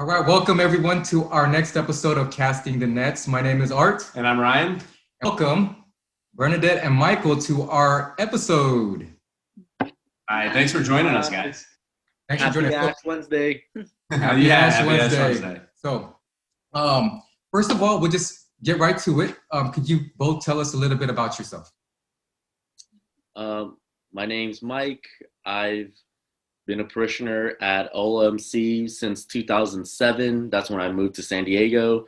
All right, welcome everyone to our next episode of Casting the Nets. My name is Art. And I'm Ryan. Welcome, Bernadette and Michael, to our episode. Hi, thanks for joining us, guys. Thanks for joining us. Ash Wednesday. Happy Ash Wednesday. So, first of all, we'll just get right to it. Could you both tell us a little bit about yourself? My name's Mike. I've been a parishioner at OLMC since 2007. That's when I moved to San Diego.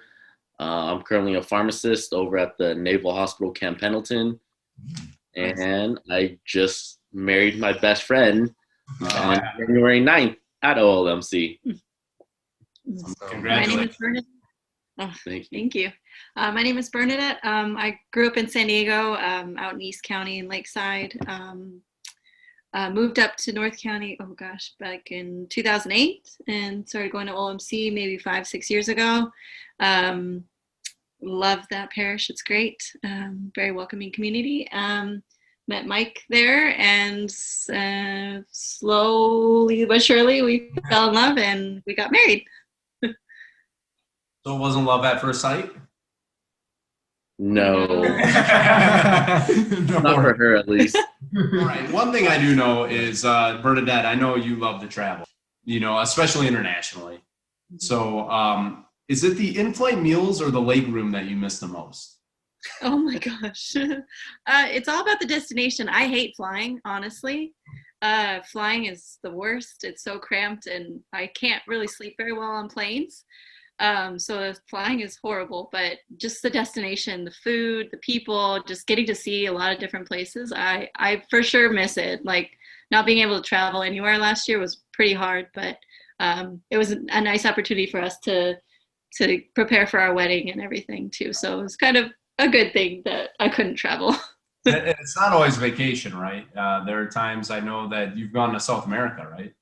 I'm currently a pharmacist over at the Naval Hospital Camp Pendleton. And I just married my best friend on January 9th at OLMC. Congratulations. My name is Bernadette. Oh, thank you. My name is Bernadette. I grew up in San Diego, out in East County in Lakeside. Moved up to North County, back in 2008 and started going to OLMC maybe 5-6 years ago. Love that parish. It's great. Very welcoming community. Met Mike there and slowly but surely we fell in love and we got married. So it wasn't love at first sight? No. Not for her, at least. All right. One thing I do know is, Bernadette, I know you love to travel, especially internationally. So is it the in-flight meals or the leg room that you miss the most? Oh my gosh. It's all about the destination. I hate flying, honestly. Flying is the worst. It's so cramped and I can't really sleep very well on planes. So flying is horrible, but just the destination, the food, the people, just getting to see a lot of different places. I for sure miss it. Like not being able to travel anywhere last year was pretty hard, but it was a nice opportunity for us to prepare for our wedding and everything too. So it was kind of a good thing that I couldn't travel. It's not always vacation, right? There are times I know that you've gone to South America, right?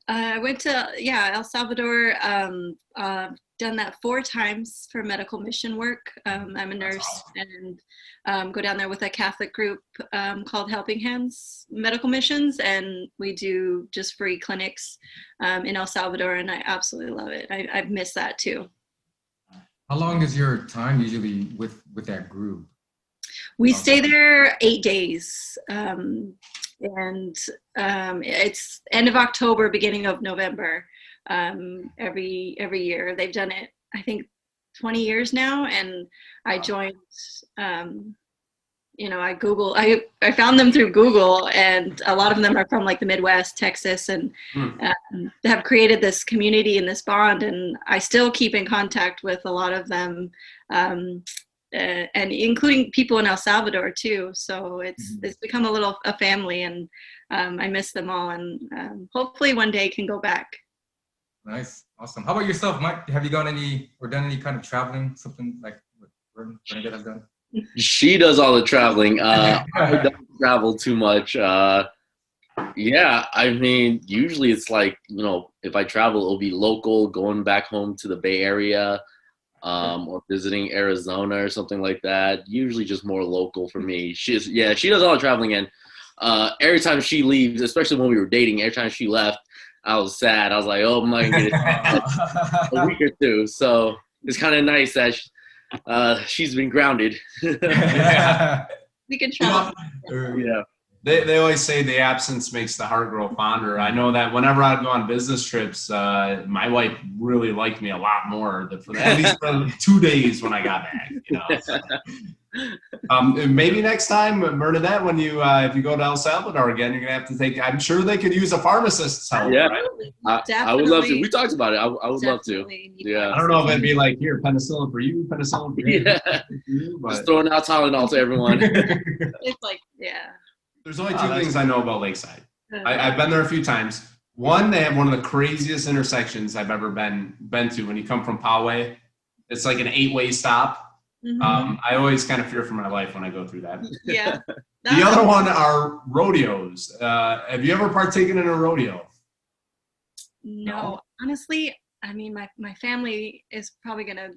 I went to, El Salvador, done that 4 times for medical mission work. I'm a nurse. Awesome. And go down there with a Catholic group called Helping Hands Medical Missions, and we do just free clinics in El Salvador, and I absolutely love it. I've missed that too. How long is your time usually with that group? We stay there 8 days. And it's end of October, beginning of November, every year. They've done it, I think, 20 years now. And I joined, I found them through Google, and a lot of them are from like the Midwest, Texas, and have created this community and this bond. And I still keep in contact with a lot of them. And including people in El Salvador too. So it's become a family, and I miss them all, and hopefully one day can go back. Nice. Awesome. How about yourself, Mike? Have you done any kind of traveling, something like what Bernadette has done? She does all the traveling. I don't travel too much. I mean, usually it's like, if I travel, it'll be local, going back home to the Bay Area, or visiting Arizona or something like that. Usually just more local for me. She does all the traveling, and every time she leaves, especially when we were dating, every time she left, I was sad. I was like, oh my goodness, a week or two. So it's kind of nice that she's been grounded. Yeah. We can travel. Yeah. They always say the absence makes the heart grow fonder. I know that whenever I'd go on business trips, my wife really liked me a lot more, at least for 2 days when I got back. So. Maybe next time, Bernadette, when if you go to El Salvador again, you're gonna have to take. I'm sure they could use a pharmacist's help. Yeah, right? I would love to. We talked about it. I would love to. Yeah. I don't know if it'd be like, here, penicillin for you, penicillin for you. Yeah. But just throwing out Tylenol to everyone. It's like, yeah. There's only 2 things I know about Lakeside. I've been there a few times. One, they have one of the craziest intersections I've ever been to. When you come from Poway, it's like an 8-way stop. Mm-hmm. I always kind of fear for my life when I go through that. Yeah. The other one are rodeos. Have you ever partaken in a rodeo? No, honestly, I mean, my family is probably gonna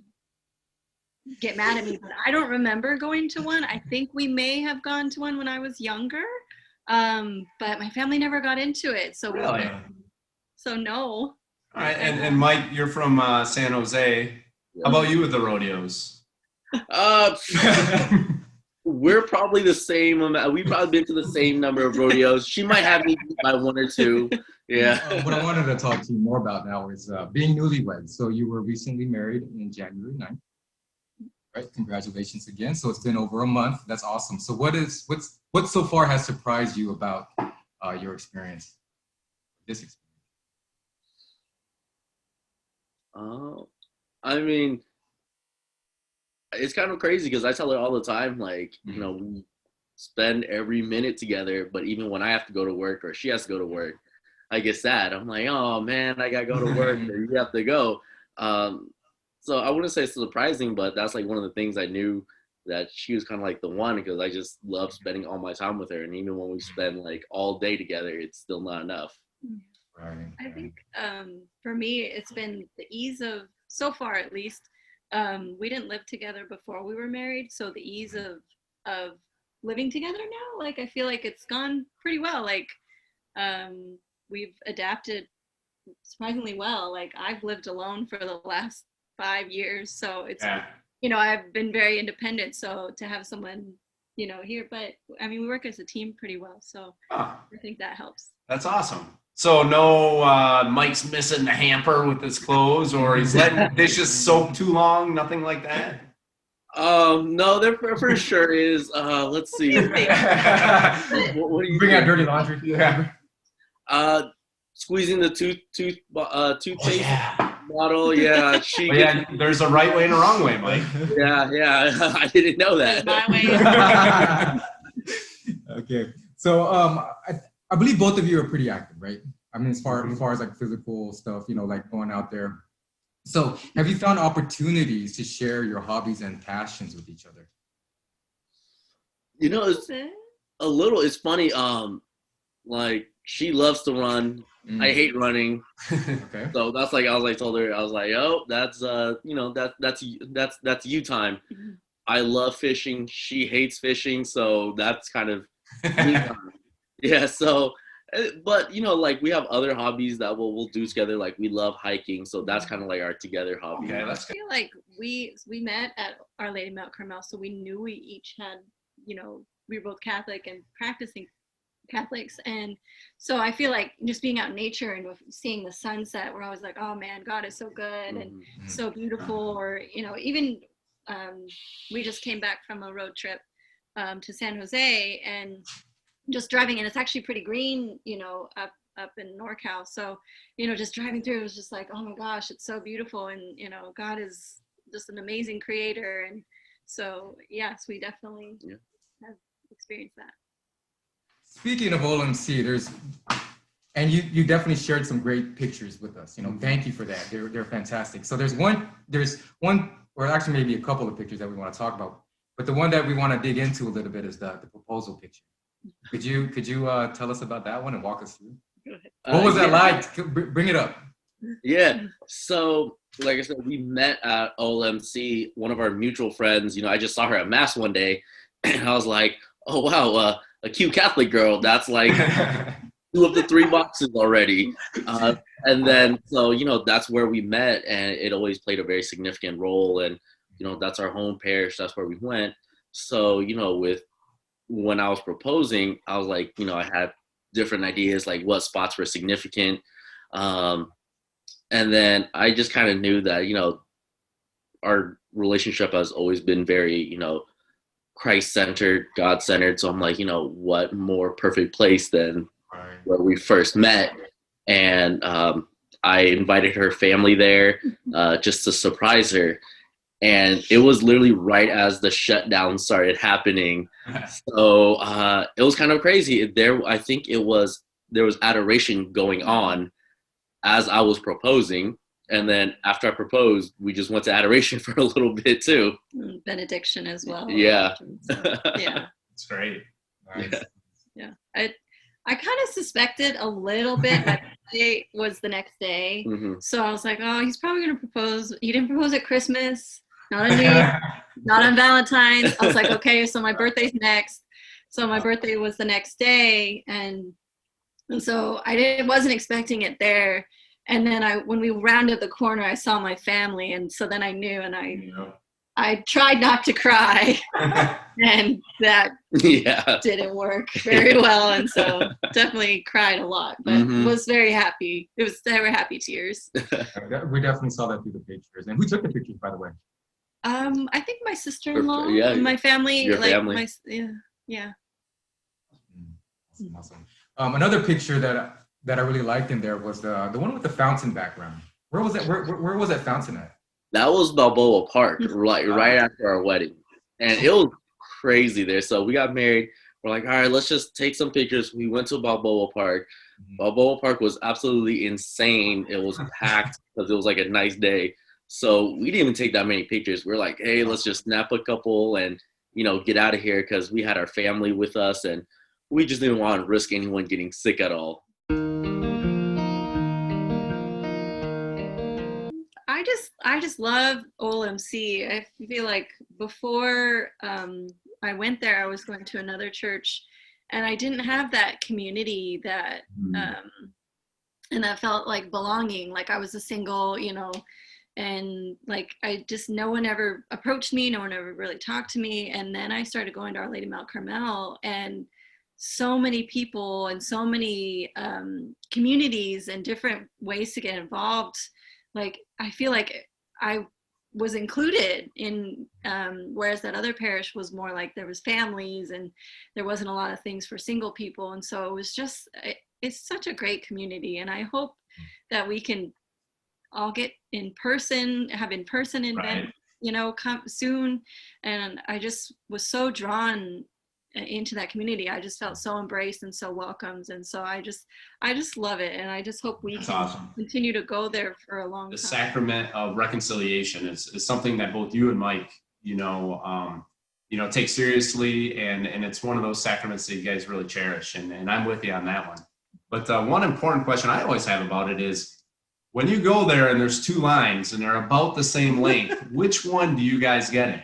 get mad at me, but I don't remember going to one. I think we may have gone to one when I was younger, but my family never got into it. So really? So no. All right, and Mike, you're from San Jose. How about you with the rodeos? We're probably the same amount. We've probably been to the same number of rodeos. She might have me beat by one or two. Yeah. What I wanted to talk to you more about now is being newlyweds. So you were recently married in January 9th, right? Congratulations again. So it's been over a month. That's awesome. So what so far has surprised you about your experience, this experience? I mean, it's kind of crazy because I tell her all the time, like, you know, we spend every minute together, but even when I have to go to work or she has to go to work, I get sad. I'm like, oh man, I gotta go to work or you have to go. So I wouldn't say it's surprising, but that's like one of the things I knew that she was kind of like the one because I just love spending all my time with her. And even when we spend like all day together, it's still not enough. Right. I think for me, it's been the ease of, so far at least, we didn't live together before we were married. So the ease of living together now, like I feel like it's gone pretty well. Like we've adapted surprisingly well. Like I've lived alone for the last 5 years. So it's, you know, I've been very independent. So to have someone, you know, here, but I mean, we work as a team pretty well. So I think that helps. That's awesome. So no Mike's missing the hamper with his clothes or he's letting dishes soak too long, nothing like that? No, there for sure is. Let's see. What do you bring out dirty laundry? Yeah. Squeezing the toothpaste bottle. Yeah, there's a right way and a wrong way, Mike. Yeah. I didn't know that. My way. Okay. So I believe both of you are pretty active, right? I mean, as far as like physical stuff, you know, like going out there. So have you found opportunities to share your hobbies and passions with each other? You know, it's a little, it's funny. Like she loves to run. I hate running. Okay. So that's like, I was like, told her, I was like, oh, that's, you know, that's you time. I love fishing. She hates fishing. So that's kind of me time. Yeah, so, but, you know, like, we have other hobbies that we'll do together. Like, we love hiking, so that's kind of like our together hobby. Okay, that's good. I feel like we met at Our Lady of Mount Carmel, so we knew we each had, you know, we were both Catholic and practicing Catholics. And so I feel like just being out in nature and seeing the sunset, we're always like, oh, man, God is so good and so beautiful. Or, you know, even we just came back from a road trip to San Jose and just driving, and it's actually pretty green, you know, up in NorCal. So, you know, just driving through, it was just like, oh my gosh, it's so beautiful. And, you know, God is just an amazing creator. And so, yes, we definitely have experienced that. Speaking of OLMC, and you definitely shared some great pictures with us. You know, thank you for that. They're fantastic. So there's one, or actually maybe a couple of pictures that we want to talk about. But the one that we want to dig into a little bit is the proposal picture. Could you tell us about that one and walk us through? What was that like? Bring it up. Yeah. So, like I said, we met at OLMC. One of our mutual friends, you know, I just saw her at Mass one day, and I was like, oh, wow, a cute Catholic girl. That's like 2 of the 3 boxes already. And then, so, you know, that's where we met, and it always played a very significant role. And, you know, that's our home parish. That's where we went. So, you know, when I was proposing, I was like, you know, I had different ideas, like what spots were significant. And then I just kind of knew that, you know, our relationship has always been very, you know, Christ-centered, God-centered. So I'm like, you know, what more perfect place than where we first met. And I invited her family there just to surprise her. And it was literally right as the shutdown started happening. So it was kind of crazy. I think there was adoration going on as I was proposing. And then after I proposed, we just went to adoration for a little bit too. Benediction as well. Yeah. Yeah. It's great. Nice. Yeah. I kind of suspected a little bit that it was the next day. So I was like, oh, he's probably going to propose. He didn't propose at Christmas. Not on New Year, not on Valentine's. I was like, okay, so my birthday's next. So my birthday was the next day. And so I wasn't expecting it there. And then when we rounded the corner, I saw my family, and so then I knew, and I tried not to cry, and that Yeah. didn't work very well, and so definitely cried a lot, but was very happy. They were happy tears. We definitely saw that through the pictures. And who took the pictures, by the way? I think my sister-in-law, Yeah, my family, your like family. yeah. Awesome. Another picture that I really liked in there was the one with the fountain background. Where was that? Where was that fountain at? That was Balboa Park, like right after our wedding, and it was crazy there. So we got married. We're like, all right, let's just take some pictures. We went to Balboa Park. Balboa Park was absolutely insane. It was packed because it was like a nice day. So we didn't even take that many pictures. We're like, hey, let's just snap a couple and get out of here because we had our family with us and we just didn't want to risk anyone getting sick at all. I just love OLMC. I feel like before I went there, I was going to another church, and I didn't have that community that and that felt like belonging. Like I was a single, and like no one ever approached me, no one ever really talked to me. And then I started going to Our Lady Mount Carmel, and so many people and so many communities and different ways to get involved. Like I feel like I was included in, whereas that other parish was more like there was families and there wasn't a lot of things for single people. And so it was just, it's such a great community. And I hope that we can all get in person, have in-person events, come soon. And I just was so drawn into that community. I just felt so embraced and so welcomed, and so I just love it, and I just hope we can continue to go there for a long time. The sacrament of reconciliation is something that both you and Mike take seriously, and it's one of those sacraments that you guys really cherish, and I'm with you on that one. But one important question I always have about it is, when you go there and there's two lines and they're about the same length, which one do you guys get in?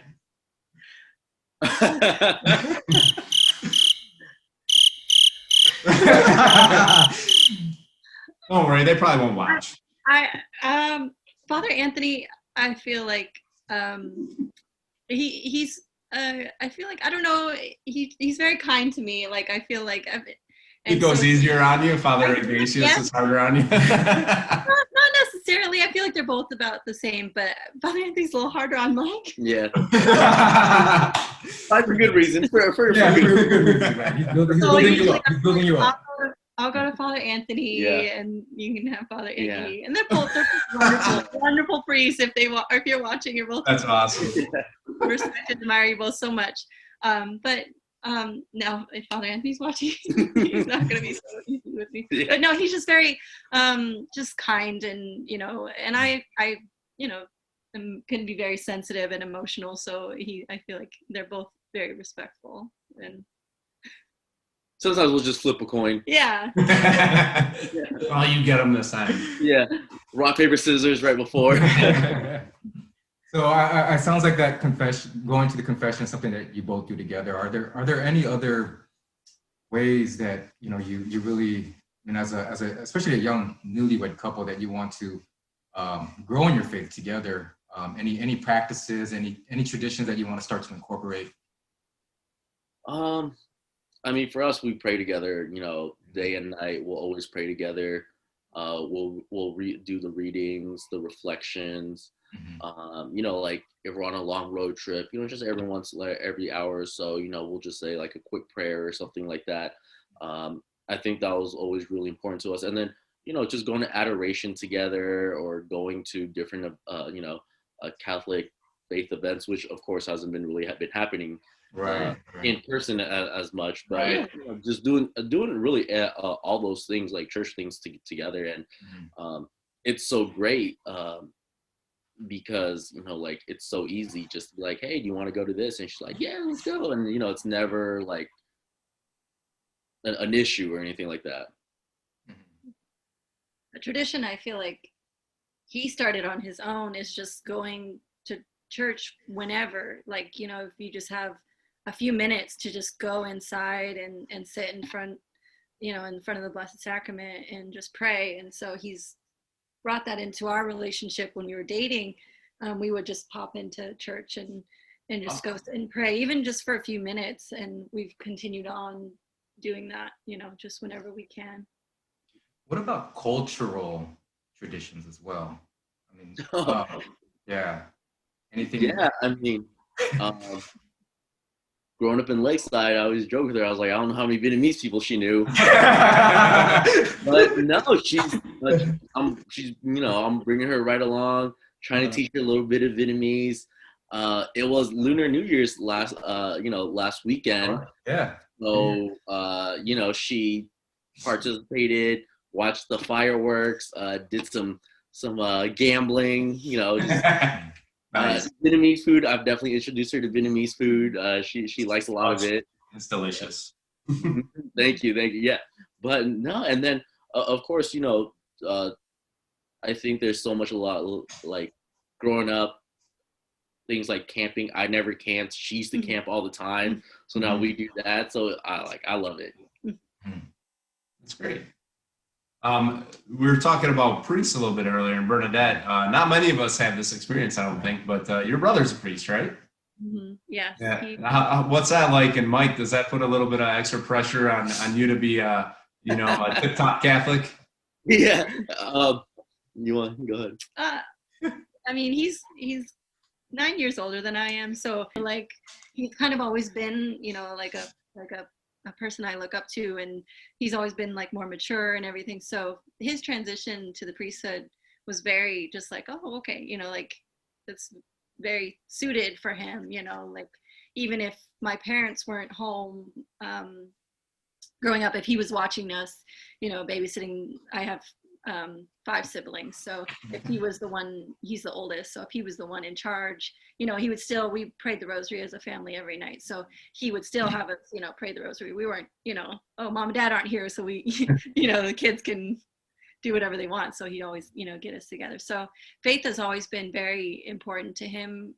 Don't worry, they probably won't watch. Father Anthony, I feel like he's I feel like, I don't know, he's very kind to me. Like I feel like it goes easier on you. Father Ignatius is harder on you. Not necessarily. I feel like they're both about the same, but Father Anthony's a little harder on Mike. Yeah. For good reason. For good reason, man. He's building you up. I'll go to Father Anthony, and you can have Father Iggy, and they're both wonderful, wonderful priests. If you're watching, you're both. That's awesome. Respect and admire you both so much. But no, if Father Anthony's watching, he's not going to be so easy with me. Yeah. But no, he's just very, just kind, and and I can be very sensitive and emotional. So I feel like they're both very respectful, and sometimes we'll just flip a coin. Yeah. Well, you get them this time. Yeah, rock paper scissors right before. So I sounds like that confession, going to the confession, is something that you both do together. Are there any other ways that you really, as especially a young newlywed couple, that you want to grow in your faith together? Any practices, any traditions that you want to start to incorporate? I mean, for us, we pray together. Day and night. We'll always pray together. We'll do the readings, the reflections. Mm-hmm. Like if we're on a long road trip, just every hour or so, we'll just say like a quick prayer or something like that. I think that was always really important to us. And then, just going to adoration together or going to different, Catholic faith events, which of course hasn't been happening in person as much, but just doing really all those things, like church things together. And it's so great. Because like it's so easy just to be like, hey, do you want to go to this? And she's like, yeah, let's go. And it's never like an issue or anything like that. A tradition I feel like he started on his own is just going to church whenever, like if you just have a few minutes to just go inside and sit in front of the Blessed Sacrament and just pray. And so he's brought that into our relationship when we were dating. We would just pop into church and just go and pray, even just for a few minutes. And we've continued on doing that, just whenever we can. What about cultural traditions as well? I mean, yeah. Anything? Yeah, I mean, growing up in Lakeside, I always joke with her. I was like, I don't know how many Vietnamese people she knew, but no, I'm bringing her right along, trying to teach her a little bit of Vietnamese. It was Lunar New Year's last weekend. Yeah. So, she participated, watched the fireworks, did some gambling, Nice. Vietnamese food. I've definitely introduced her to Vietnamese food. She likes a lot of it. It's delicious. Thank you. Yeah, but no, and then of course, I think there's a lot like growing up, things like camping. I never camped. She used to camp all the time, so now we do that. So I love it. That's great. We were talking about priests a little bit earlier, and Bernadette. Not many of us have this experience, I don't think, but your brother's a priest, right? Mm-hmm. Yes. Yeah. What's that like? And Mike, does that put a little bit of extra pressure on you to be a tip-top Catholic? Yeah. You want to go ahead? I mean, he's 9 years older than I am, so like he's kind of always been, like a person I look up to, and he's always been like more mature and everything. So his transition to the priesthood was very just like, oh, okay, like it's very suited for him, like even if my parents weren't home growing up, if he was watching us, babysitting. I have 5 siblings, so if he was the one, he's the oldest, so if he was the one in charge, he would still, we prayed the rosary as a family every night, so he would still have us pray the rosary. We weren't oh, mom and dad aren't here, so we the kids can do whatever they want, so he'd always get us together. So faith has always been very important to him,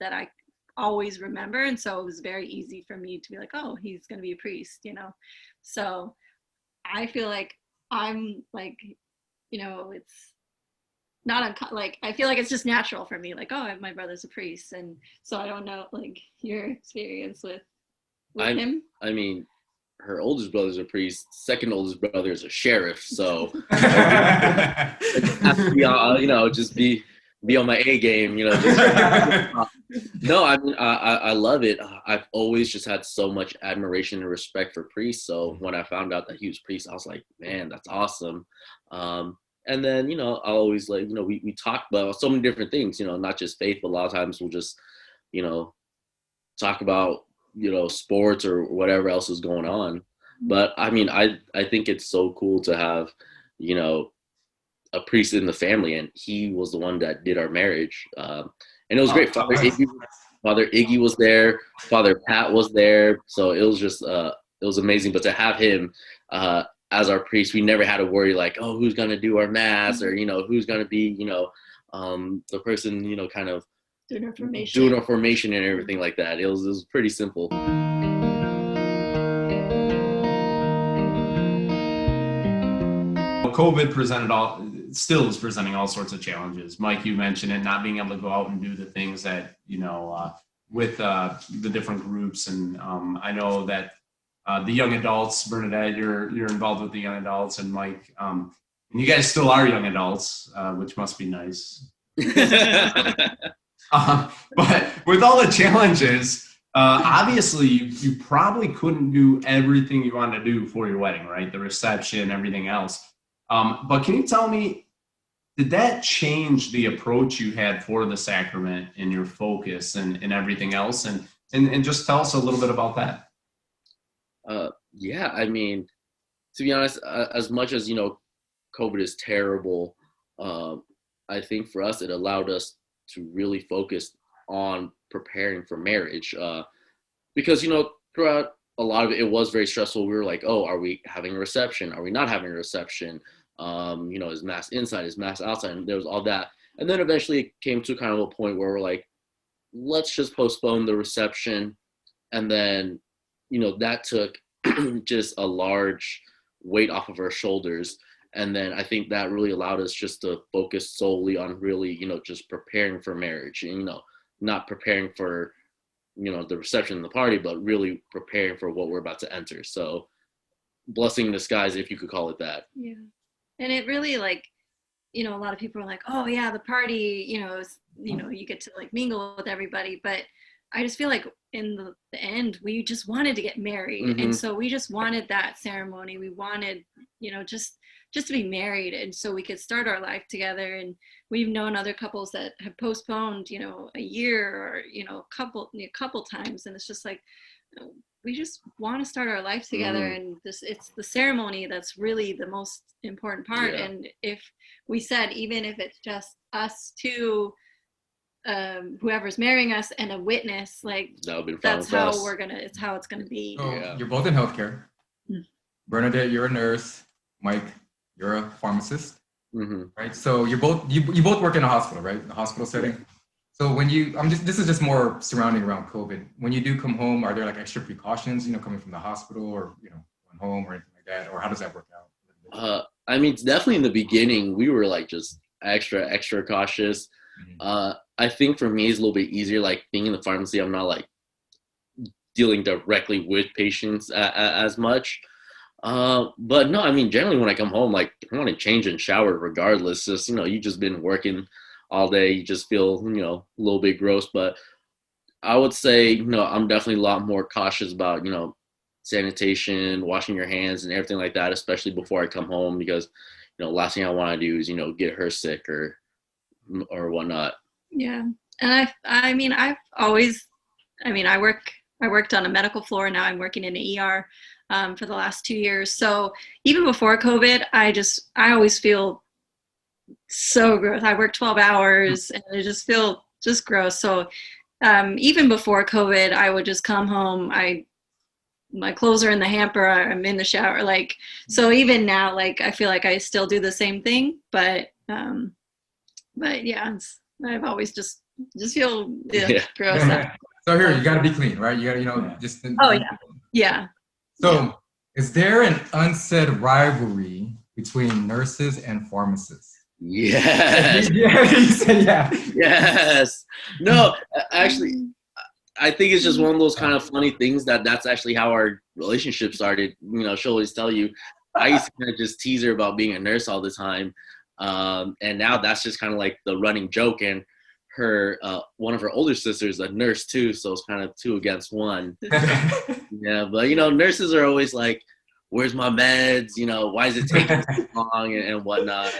that I always remember, and so it was very easy for me to be like, oh, he's going to be a priest, so I feel like I'm like, it's not I feel like it's just natural for me, like, oh, my brother's a priest. And so I don't know, like, your experience with him. I mean, her oldest brother's a priest, second oldest brother is a sheriff, so just be on my A game, No, I mean, I love it. I've always just had so much admiration and respect for priests. So when I found out that he was priest, I was like, man, that's awesome. And then, I always we talk about so many different things, not just faith, but a lot of times we'll just, talk about, sports or whatever else is going on. But I mean, I think it's so cool to have, a priest in the family, and he was the one that did our marriage. And it was great. Father Iggy was there. Father Pat was there. So it was just, it was amazing. But to have him as our priest, we never had to worry like, oh, who's going to do our mass, or, who's going to be, the person, kind of doing our formation and everything like that. It was pretty simple. COVID still is presenting all sorts of challenges. Mike, you mentioned it, not being able to go out and do the things that, with the different groups. And I know that the young adults, Bernadette, you're involved with the young adults, and Mike, and you guys still are young adults, which must be nice. But with all the challenges, obviously you probably couldn't do everything you wanted to do for your wedding, right? The reception, everything else. But can you tell me, did that change the approach you had for the sacrament and your focus and everything else? And just tell us a little bit about that. Yeah, I mean, to be honest, as much as, COVID is terrible, I think for us, it allowed us to really focus on preparing for marriage. Because, throughout a lot of it, it was very stressful. We were like, oh, are we having a reception? Are we not having a reception? Is mass inside, is mass outside? And there was all that. And then eventually it came to kind of a point where we're like, let's just postpone the reception. And then, that took just a large weight off of our shoulders. And then I think that really allowed us just to focus solely on really, just preparing for marriage, and, not preparing for, the reception and the party, but really preparing for what we're about to enter. So blessing in disguise, if you could call it that. Yeah. And it really, like, a lot of people are like, oh yeah, the party, you get to like mingle with everybody. But I just feel like in the end, we just wanted to get married. Mm-hmm. And so we just wanted that ceremony. We wanted, just to be married. And so we could start our life together. And we've known other couples that have postponed, a year or, a couple times. And it's just like, we just want to start our life together. And it's the ceremony that's really the most important part. Yeah. And if we said, even if it's just us two, whoever's marrying us and a witness, like, that would be that's how it's how it's gonna be. So Yeah. you're both in healthcare. Mm. Bernadette, you're a nurse. Mike, you're a pharmacist, Mm-hmm. right? So you both work in a hospital, right? A hospital setting. So when this is just more surrounding around COVID. When you do come home, are there like extra precautions, coming from the hospital or, going home or anything like that? Or how does that work out? I mean, definitely in the beginning, we were like just extra cautious. Mm-hmm. I think for me, it's a little bit easier, like being in the pharmacy, I'm not like dealing directly with patients as much. But no, I mean, generally when I come home, like I want to change and shower regardless. Just, you just been working all day. You just feel, a little bit gross, but I would say, I'm definitely a lot more cautious about, sanitation, washing your hands and everything like that, especially before I come home, because, last thing I want to do is, get her sick or whatnot. Yeah. And I worked on a medical floor. Now I'm working in an ER for the last 2 years. So even before COVID, I always feel so gross. I work 12 hours and I just feel just gross. So even before COVID, I would just come home. My clothes are in the hamper. I'm in the shower. Like, so even now, like, I feel like I still do the same thing, but yeah, I've always just feel gross. So here, you got to be clean, right? You got to, just. Oh yeah. Yeah. So is there an unsaid rivalry between nurses and pharmacists? Yes. Yeah, you said yeah. Yes. No, actually, I think it's just one of those kind of funny things that's actually how our relationship started. She'll always tell you, I used to kind of just tease her about being a nurse all the time. And now that's just kind of like the running joke. And her, one of her older sisters, a nurse too. So it's kind of 2 against 1. Yeah. But, nurses are always like, where's my meds? Why is it taking so long and whatnot?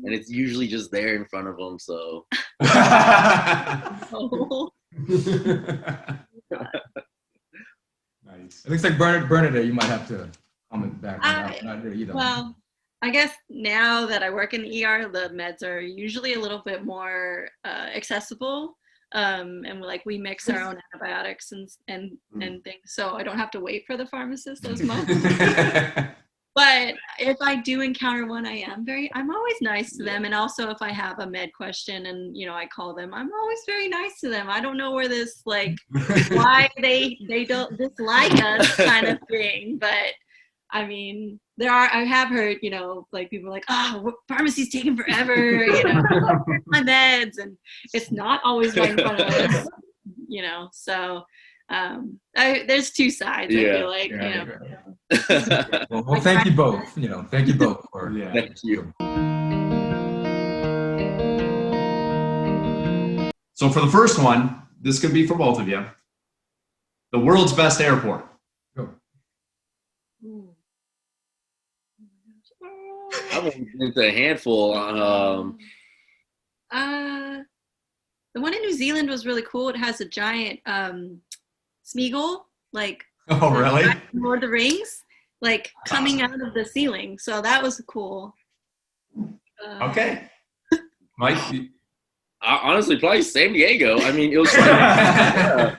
And it's usually just there in front of them. So. Oh. Nice. It looks like Bernadette, you might have to comment back. Not really either. Well, I guess now that I work in the ER, the meds are usually a little bit more accessible. And we mix our own antibiotics and things. So I don't have to wait for the pharmacist as much. But if I do encounter one, I'm always nice to them. And also if I have a med question and, I call them, I'm always very nice to them. I don't know where this, like, why they don't dislike us kind of thing. But I mean, I have heard, like people are like, oh, pharmacy's taking forever, my meds. And it's not always right in front of us, so there's 2 sides. I feel like, Well, thank you both. Thank you both for Thank you. So for the first one, this could be for both of you. The world's best airport. Go. I went into a handful. The one in New Zealand was really cool. It has a giant Smeagol, like. Oh, really? Lord of the Rings, like coming out of the ceiling. So that was cool. Okay. Mike? Honestly, probably San Diego. I mean, it was fun.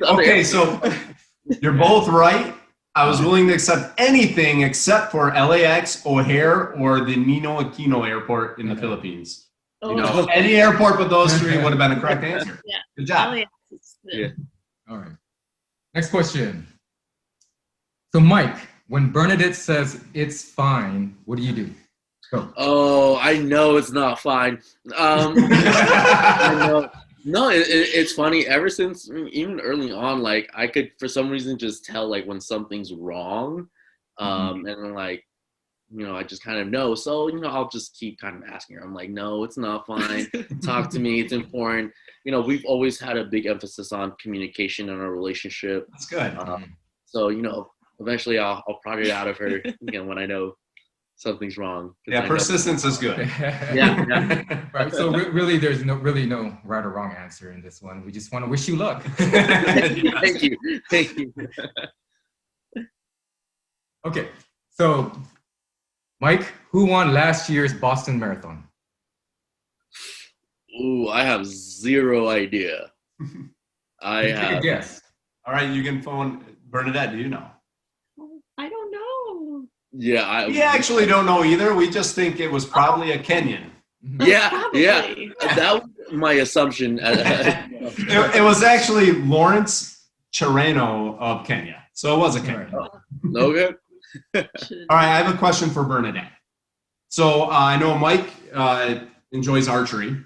Okay, so you're both right. I was willing to accept anything except for LAX, O'Hare, or the Ninoy Aquino Airport in the Philippines. Any airport but those 3 would have been a correct answer. Yeah. Good job. Yeah. All right. Next question. So Mike, when Bernadette says it's fine, what do you do? Go. Oh, I know it's not fine. I know. No, it's funny. Ever since even early on, like I could for some reason just tell like when something's wrong, and then like I just kind of know. So I'll just keep kind of asking her. I'm like, no, it's not fine. Talk to me. It's important. We've always had a big emphasis on communication in our relationship. That's good. So eventually I'll prod it out of her when I know something's wrong. Yeah, persistence is good. Yeah. Right. So really, there's no right or wrong answer in this one. We just want to wish you luck. Thank you. Okay. So, Mike, who won last year's Boston Marathon? Ooh, I have zero idea. Take a guess. All right, you can phone Bernadette. Do you know? I don't know. Yeah, We actually don't know either. We just think it was probably a Kenyan. Yeah, Probably. yeah. That was my assumption. It was actually Lawrence Chereno of Kenya. So it was a Kenyan. Okay. All right, I have a question for Bernadette. So I know Mike enjoys archery.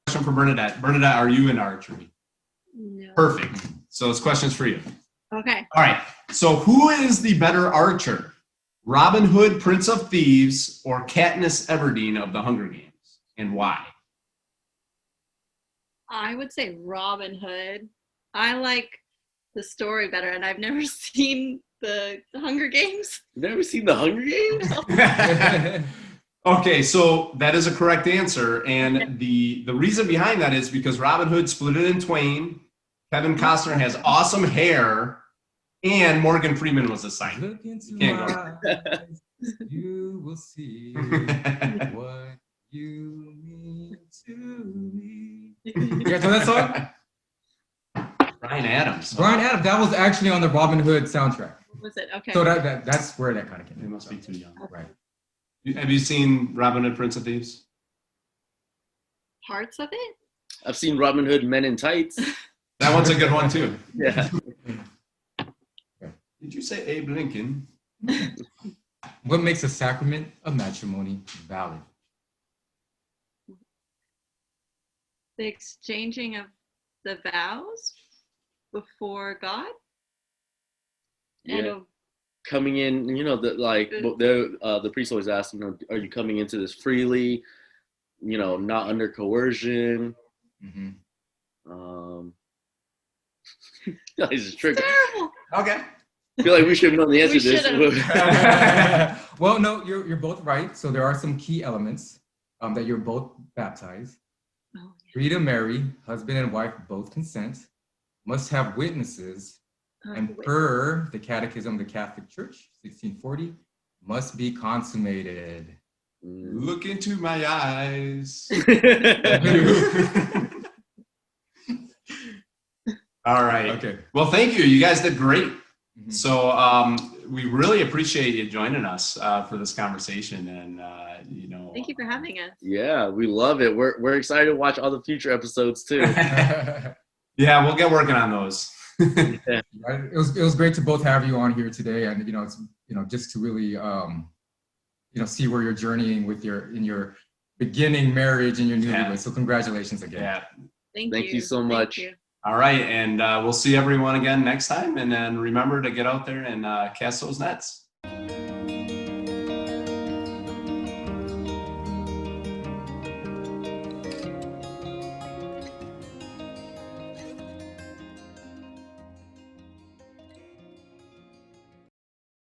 Question for Bernadette. Bernadette, are you in archery? No. Perfect. So this question's for you. Okay. All right. So who is the better archer? Robin Hood, Prince of Thieves, or Katniss Everdeen of the Hunger Games? And why? I would say Robin Hood. I like the story better, and I've never seen the Hunger Games. Never seen the Hunger Games? Okay, so that is a correct answer. And the reason behind that is because Robin Hood split it in twain. Kevin Costner has awesome hair. And Morgan Freeman was assigned. Look into Can't my go. eyes, you will see what you mean to me. You guys know that song? Brian Adams. Brian Adams. That was actually on the Robin Hood soundtrack. Was it? Okay. So that's where that kind of came They from. must be too young. Right. Have you seen Robin Hood, Prince of Thieves? Parts of it? I've seen Robin Hood Men in Tights. That one's a good one too. Yeah. Did you say Abe Lincoln? What makes a sacrament of matrimony valid? The exchanging of the vows before God? And Yeah. Coming in, the priest always asks, are you coming into this freely? Not under coercion. Mm-hmm. This is tricky. terrible. Okay. I feel like we should have known the answer We to this. should've. Well, no, you're both right. So there are some key elements that you're both baptized. Oh, yeah. Free to marry, husband and wife both consent, must have witnesses, and per the Catechism of the Catholic Church, 1640, must be consummated. Look into my eyes. All right. Okay. Well, thank you. You guys did great. Mhm. So we really appreciate you joining us for this conversation, and Thank you for having us. Yeah, we love it. We're excited to watch all the future episodes too. Yeah, we'll get working on those. It was great to both have you on here today, and it's just to really see where you're journeying with your beginning marriage and your newlyweds. Yeah. So congratulations again. Yeah. Thank you so much. Thank you. All right, and we'll see everyone again next time. And then remember to get out there and cast those nets.